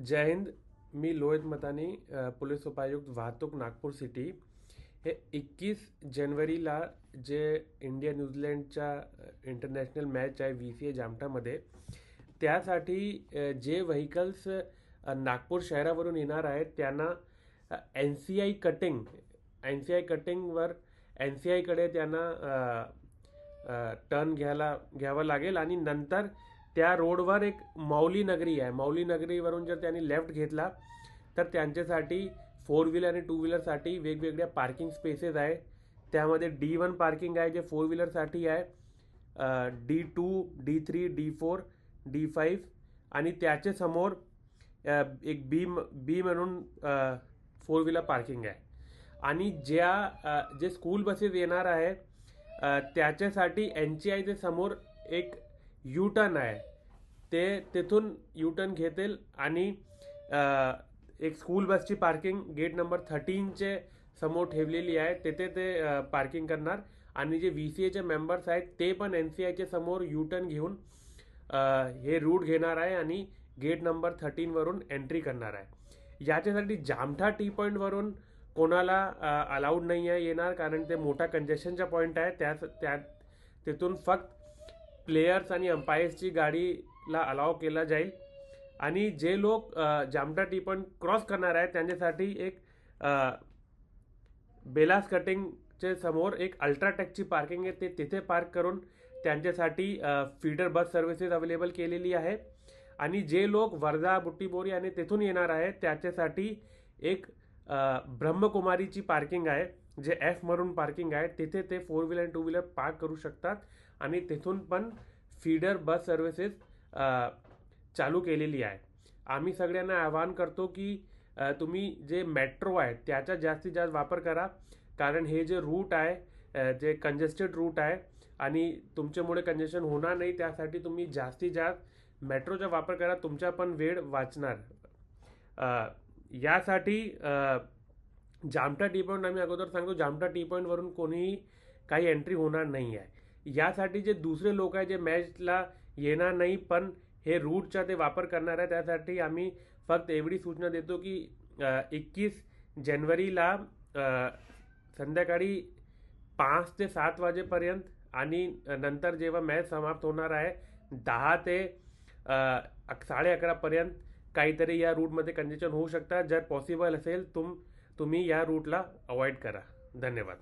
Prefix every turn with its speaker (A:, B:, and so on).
A: जय हिंद. मी Lohit मतानी, police उपायुक्त वाहतूक Nagpur city. हे 21 जानेवारीला जे इंडिया न्यूझीलंडच्या इंटरनॅशनल मॅच आहे VCA जामठामध्ये, त्यासाठी जे व्हेकल्स नागपूर शहरावरून येणार आहेत त्यांना NCI कटिंगवर NCIकडे त्यांना टर्न घ्यावा लागेल आणि नंतर त्या रोडवर एक मौली नगरी आहे. मौली नगरीवरून जर त्यांनी लेफ्ट घेतला तर त्यांच्यासाठी 4 व्हीलर आणि 2 व्हीलरसाठी वेगवेगळ्या पार्किंग स्पेसेस आहे. त्यामध्ये D1 पार्किंग आहे जे 4 व्हीलरसाठी आहे, D2, D3, D4, D5 आणि त्याच्या समोर एक बी म्हणून 4 व्हीलर पार्किंग आहे. आणि जे स्कूल बसेस येणार आहे त्याच्यासाठी NCIच्या समोर एक यू टर्न आहे. ते तिथून यू टर्न घेतील आणि एक स्कूल बसची पार्किंग गेट नंबर 13चे समोर ठेवलेली आहे, तिथे ते पार्किंग करणार. आणि जे VCAचे मेंबर्स आहेत ते पण NCIच्या समोर यू टर्न घेऊन हे रूट घेणार आहे आणि गेट नंबर 13वरून एंट्री करणार आहे. याच्यासाठी जामठा टी पॉईंटवरून कोणाला अलाउड नाही आहे येणार, कारण ते मोठा कंजेशनचा पॉईंट आहे. तिथून फक्त प्लेयर्स आणि अंपायर्सची गाडीला अलाव केला जाईल. आणि जे लोक जामठा टी पॉईंट क्रॉस करणार आहेत त्यांच्यासाठी एक बेलास कटिंगचे समोर एक अल्ट्राटेकची पार्किंग आहे, ते तिथे पार्क करून त्यांच्यासाठी फीडर बस सर्व्हिसेस अवेलेबल केलेली आहे. आणि जे लोक वर्धा, बुट्टीबोरी आणि तिथून येणार आहेत त्याच्यासाठी एक ब्रह्मकुमारीची पार्किंग आहे, जे F म्हणून पार्किंग आहे, तिथे ते 4 व्हीलर आणि 2 व्हीलर पार्क करू शकतात. आणि तिथून पण फीडर बस सर्व्हिसेस चालू केलेली आहे. आम्ही सगळ्यांना आवाहन करतो की तुम्ही जे मेट्रो आहे त्याचा जास्तीत जास्त वापर करा, कारण हे जे रूट आहे जे कंजेस्टेड रूट आहे आणि तुमच्यामुळे कंजेशन होणार नाही, त्यासाठी तुम्ही जास्तीत जास्त मेट्रोचा वापर करा, तुमचा पण वेळ वाचणार. यासाठी जामठा टी पॉईंट आम्ही अगोदर सांगतो, जामठा टी पॉईंटवरून कोणीही काही एंट्री होणार नाही आहे. यासाठी जे दुसरे लोक आहे जे मॅचला येणार नाही पण हे रूटचा ते वापर करणार आहे, त्यासाठी आम्ही फक्त एवढी सूचना देतो की 21 जानेवारीला संध्याकाळी 5 ते 7 वाजेपर्यंत आणि नंतर जेव्हा मॅच समाप्त होणार आहे 10 ते 11:30पर्यंत काहीतरी या रूटमध्ये कंजेशन होऊ शकतात. जर पॉसिबल असेल तुम्ही या रूटला अवॉइड करा. धन्यवाद.